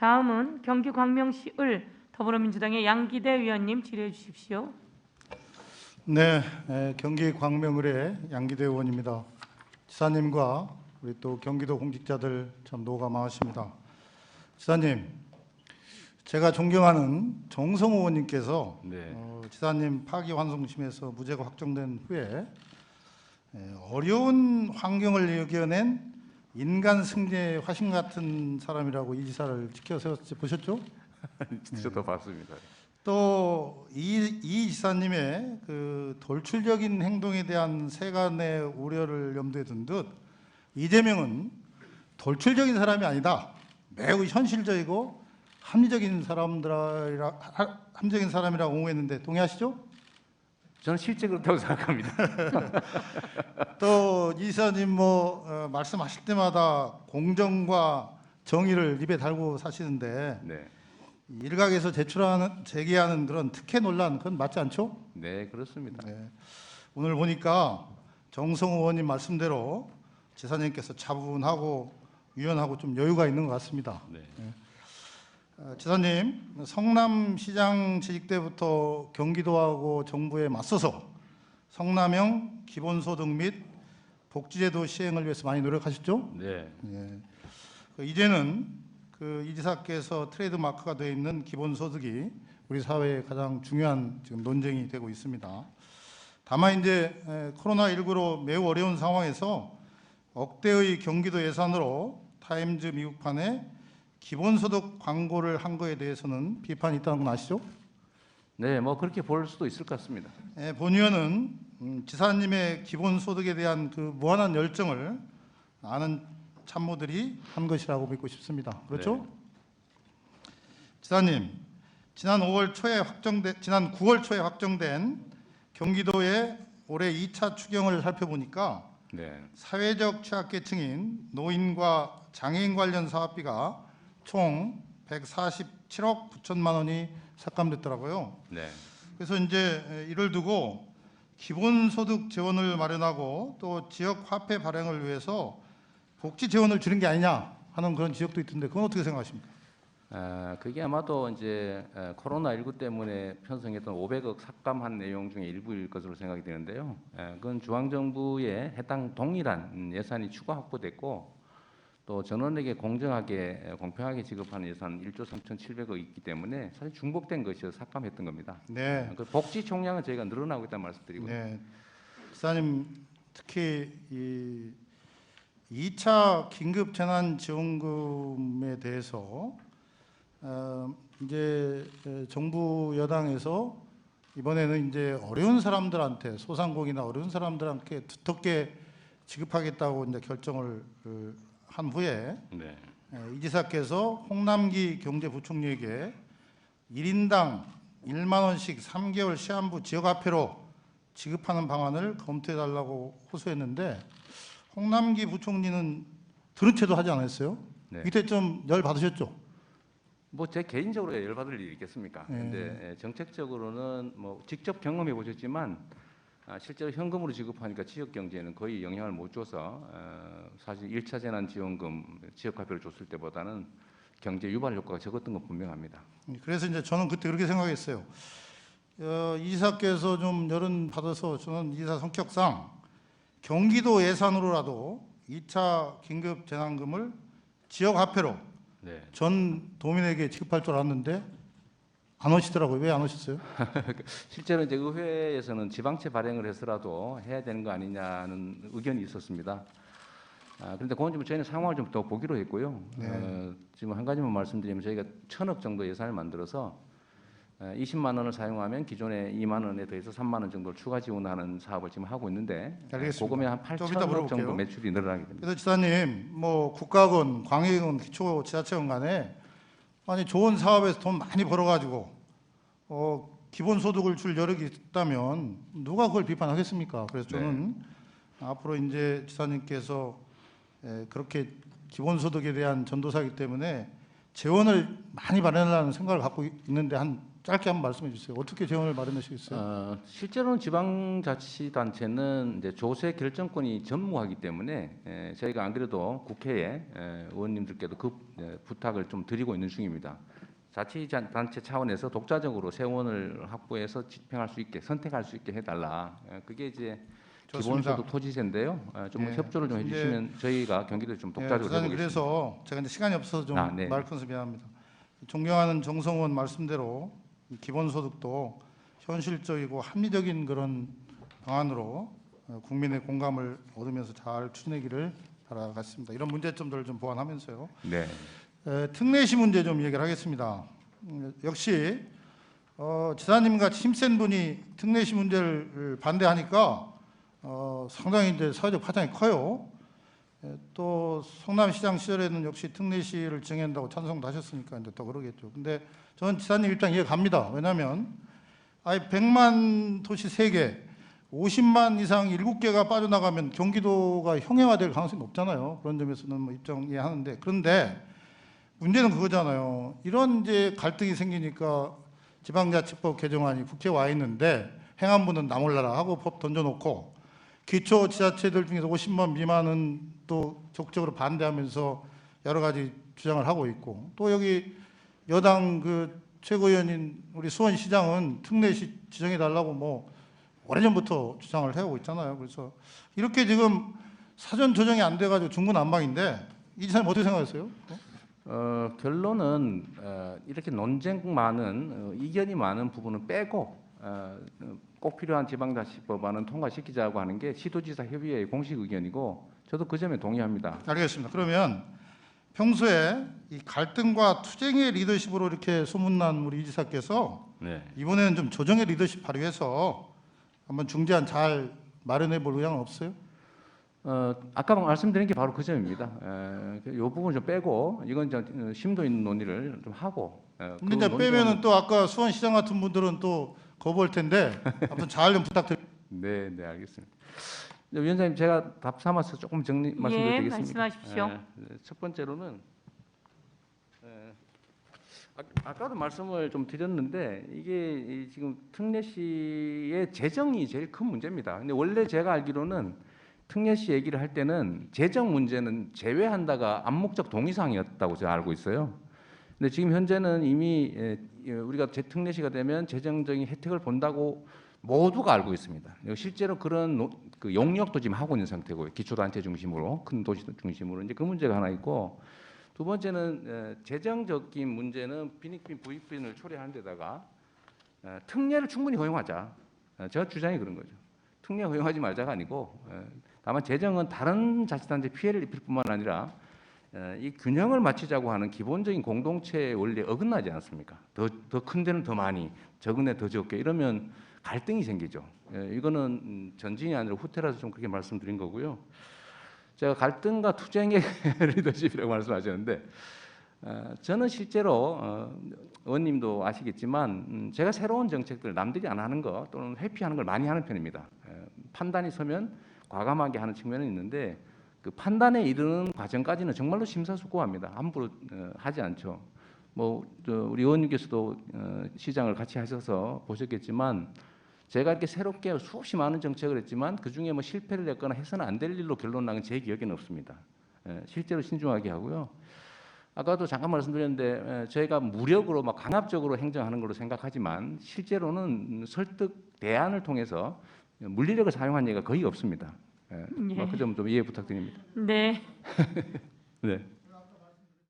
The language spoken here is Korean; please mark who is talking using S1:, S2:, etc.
S1: 다음은 경기 광명시 을 더불어민주당의 양기대 의원님 질의해 주십시오.
S2: 네, 경기 광명을의 양기대 의원입니다. 지사님과 우리 또 경기도 공직자들 참 노가 많으십니다. 지사님, 제가 존경하는 정성호 의원님께서 지사님 파기환송심에서 무죄가 확정된 후에 어려운 환경을 이겨낸 인간 승리의 화신 같은 사람이라고 이 지사를 지켜세웠지 보셨죠?
S3: 저도 봤습니다.
S2: 또 이 지사님의 그 돌출적인 행동에 대한 세간의 우려를 염두에 둔 듯 이재명은 돌출적인 사람이 아니다. 매우 현실적이고 합리적인 사람이라고 옹호했는데 동의하시죠?
S3: 저는 실제 그렇다고 생각합니다.
S2: 또 이 지사님 말씀하실 때마다 공정과 정의를 입에 달고 사시는데
S3: 네,
S2: 일각에서 제기하는 그런 특혜 논란 그건 맞지 않죠?
S3: 네 그렇습니다.
S2: 네. 오늘 보니까 정성호 의원님 말씀대로 지사님께서 차분하고 유연하고 좀 여유가 있는 것 같습니다.
S3: 네.
S2: 지사님, 성남시장 재직 때부터 경기도하고 정부에 맞서서 성남형 기본소득 및 복지제도 시행을 위해서 많이 노력하셨죠?
S3: 네.
S2: 이제는 이 지사께서 트레이드 마크가 되어 있는 기본소득이 우리 사회의 가장 중요한 지금 논쟁이 되고 있습니다. 다만 이제 코로나19로 매우 어려운 상황에서 억대의 경기도 예산으로 타임즈 미국판에 기본소득 광고를 한 거에 대해서는 비판이 있다는 건 아시죠?
S3: 네, 뭐 그렇게 볼 수도 있을 것 같습니다.
S2: 본 의원은 지사님의 기본소득에 대한 그 무한한 열정을 아는 참모들이 한 것이라고 믿고 싶습니다. 그렇죠?
S3: 네.
S2: 지사님, 지난 9월 초에 확정된 경기도의 올해 2차 추경을 살펴보니까
S3: 네.
S2: 사회적 취약계층인 노인과 장애인 관련 사업비가 총 147억 9천만 원이 삭감됐더라고요.
S3: 네.
S2: 그래서 이제 이를 두고 기본소득 재원을 마련하고 또 지역 화폐 발행을 위해서 복지 재원을 줄인 게 아니냐 하는 그런 지적도 있던데 그건 어떻게 생각하십니까?
S3: 그게 아마도 이제 코로나19 때문에 편성했던 500억 삭감한 내용 중에 일부일 것으로 생각이 되는데요. 그건 중앙정부에 해당 동일한 예산이 추가 확보됐고 또 전원에게 공정하게 공평하게 지급하는 예산 1조 3,700억 있기 때문에 사실 중복된 것이어서 삭감했던 겁니다.
S2: 네.
S3: 그 복지 총량은 저희가 늘어나고 있다는 말씀드리고요.
S2: 네. 지사님 특히 이 2차 긴급 재난 지원금에 대해서 이제 정부 여당에서 이번에는 이제 어려운 사람들한테 소상공인이나 어려운 사람들한테 두텁게 지급하겠다고 이제 결정을 한 후에
S3: 네.
S2: 이 지사께서 홍남기 경제부총리에게 1인당 1만 원씩 3개월 시한부 지역화폐로 지급하는 방안을 검토해달라고 호소했는데 홍남기 부총리는 들은 채도 하지 않았어요?
S3: 네.
S2: 이때 좀 열 받으셨죠?
S3: 뭐 제 개인적으로 열받을 일이 있겠습니까?
S2: 네.
S3: 근데 정책적으로는 뭐 직접 경험해 보셨지만 실제로 현금으로 지급하니까 지역 경제에는 거의 영향을 못 줘서 사실 1차 재난 지원금 지역화폐를 줬을 때보다는 경제 유발 효과가 적었던 건 분명합니다.
S2: 그래서 이제 저는 그때 그렇게 생각했어요. 이 지사께서 좀 열은 받아서 저는 이 지사 성격상 경기도 예산으로라도 2차 긴급 재난금을 지역 화폐로
S3: 네.
S2: 전 도민에게 지급할 줄 알았는데 안 오시더라고요. 왜 안 오셨어요?
S3: 실제로 이제 의회에서는 지방채 발행을 해서라도 해야 되는 거 아니냐는 의견이 있었습니다. 그런데 그건 좀 저희는 상황을 좀 더 보기로 했고요.
S2: 네.
S3: 지금 한 가지만 말씀드리면 저희가 1,000억 정도 예산을 만들어서 20만 원을 사용하면 기존에 2만 원에 더해서 3만 원 정도를 추가 지원하는 사업을 지금 하고 있는데
S2: 알겠습니다.
S3: 그거면 한
S2: 좀 이따
S3: 8,000억
S2: 물어볼게요.
S3: 정도 매출이 늘어나게 됩니다.
S2: 그래서 지사님, 국가건, 광역건, 기초지자체건 간에 아니 좋은 사업에서 돈 많이 벌어가지고 기본소득을 줄 여력이 있다면 누가 그걸 비판하겠습니까? 그래서 저는 앞으로 이제 지사님께서 그렇게 기본소득에 대한 전도사이기 때문에 재원을 많이 마련하려는 생각을 갖고 있는데 한 짧게 한번 말씀해 주세요. 어떻게 재원을 마련하시겠어요?
S3: 실제로는 지방자치단체는 이제 조세 결정권이 전무하기 때문에 저희가 안 그래도 국회에 의원님들께도 그 부탁을 좀 드리고 있는 중입니다. 자치단체 차원에서 독자적으로 세원을 확보해서 집행할 수 있게 선택할 수 있게 해달라. 그게 이제
S2: 좋습니다.
S3: 기본소득 토지세인데요. 좀
S2: 네,
S3: 협조를 좀
S2: 이제-
S3: 해주시면 저희가 경기도 좀 독자적으로
S2: 부장님,
S3: 해보겠습니다.
S2: 그래서 제가 이제 시간이 없어서 좀
S3: 네.
S2: 말 끊어서 미안합니다. 존경하는 정성원 말씀대로 이 기본소득도 현실적이고 합리적인 그런 방안으로 국민의 공감을 얻으면서 잘 추진하기를 바라겠습니다. 이런 문제점들을 좀 보완하면서요.
S3: 네.
S2: 특례시 문제 좀 얘기를 하겠습니다. 역시 지사님 같이 힘센 분이 특례시 문제를 반대하니까 상당히 이제 사회적 파장이 커요. 또 성남시장 시절에는 역시 특례시를 정한다고 찬성도 하셨으니까 이제 더 그러겠죠. 근데 저는 지사님 입장 이해 갑니다. 왜냐하면 아예 100만 도시 3개, 50만 이상 7개가 빠져나가면 경기도가 형해화될 가능성이 높잖아요. 그런 점에서는 뭐 입장 이해하는데, 그런데 문제는 그거잖아요. 이런 이제 갈등이 생기니까 지방자치법 개정안이 국회에 와 있는데 행안부는 나 몰라라 하고 법 던져놓고 기초지자체들 중에서 50만 미만은 또 적극적으로 반대하면서 여러 가지 주장을 하고 있고, 또 여기 여당 그 최고위원인 우리 수원시장은 특례시 지정해 달라고 뭐 오래전부터 주장을 해오고 있잖아요. 그래서 이렇게 지금 사전 조정이 안 돼가지고 중구난방인데 이 지사님 어떻게 생각하세요?
S3: 결론은 이렇게 논쟁 많은 이견이 많은 부분은 빼고 꼭 필요한 지방자치법안은 통과시키자고 하는 게 시도지사 협의회의 공식 의견이고 저도 그 점에 동의합니다.
S2: 알겠습니다. 그러면 평소에 이 갈등과 투쟁의 리더십으로 이렇게 소문난 우리 이 지사께서
S3: 네.
S2: 이번에는 좀 조정의 리더십 발휘해서 한번 중재안 잘 마련해 볼 의향은 없어요?
S3: 아까 말씀드린 게 바로 그 점입니다. 이 부분 좀 빼고 이건 좀 심도 있는 논의를 좀 하고.
S2: 근데 이제 빼면은 또 아까 수원시장 같은 분들은 또 거부할 텐데 아무튼 잘 좀 부탁드립니다.
S3: 네, 네, 알겠습니다. 위원장님, 제가 답 삼아서 조금 정리 말씀드리겠습니다.
S1: 예, 말씀하십시오.
S3: 첫 번째로는 아까도 말씀을 좀 드렸는데 이게 지금 특례시의 재정이 제일 큰 문제입니다. 근데 원래 제가 알기로는 특례시 얘기를 할 때는 재정 문제는 제외한다가 암묵적 동의사항이었다고 제가 알고 있어요. 근데 지금 현재는 이미 우리가 특례시가 되면 재정적인 혜택을 본다고 모두가 알고 있습니다. 실제로 그런 그 용역도 지금 하고 있는 상태고요. 기초단체 중심으로, 큰 도시 중심으로 이제 그 문제가 하나 있고, 두 번째는 재정적인 문제는 빈익빈 부익빈을 초래하는 데다가 특례를 충분히 허용하자. 저 주장이 그런 거죠. 특례 허용하지 말자가 아니고 다만 재정은 다른 자치단체 피해를 입힐 뿐만 아니라 이 균형을 맞추자고 하는 기본적인 공동체의 원리에 어긋나지 않습니까? 더 큰 데는 더 많이, 적은 데 더 적게 이러면 갈등이 생기죠. 이거는 전진이 아니라 후퇴라서 좀 그렇게 말씀드린 거고요. 제가 갈등과 투쟁의 리더십이라고 말씀하셨는데 저는 실제로 의원님도 아시겠지만 제가 새로운 정책들 남들이 안 하는 거 또는 회피하는 걸 많이 하는 편입니다. 판단이 서면 과감하게 하는 측면은 있는데 그 판단에 이르는 과정까지는 정말로 심사숙고합니다. 함부로 하지 않죠. 뭐 우리 의원님께서도 시장을 같이 하셔서 보셨겠지만 제가 이렇게 새롭게 수없이 많은 정책을 했지만 그 중에 뭐 실패를 했거나 해서는 안 될 일로 결론 난건 제 기억에는 없습니다. 실제로 신중하게 하고요. 아까도 잠깐 말씀드렸는데 저희가 무력으로 막 강압적으로 행정하는 걸로 생각하지만 실제로는 설득 대안을 통해서 물리력을 사용한 예가 거의 없습니다. 그 점 좀 이해 부탁드립니다.
S1: 네.
S3: 네.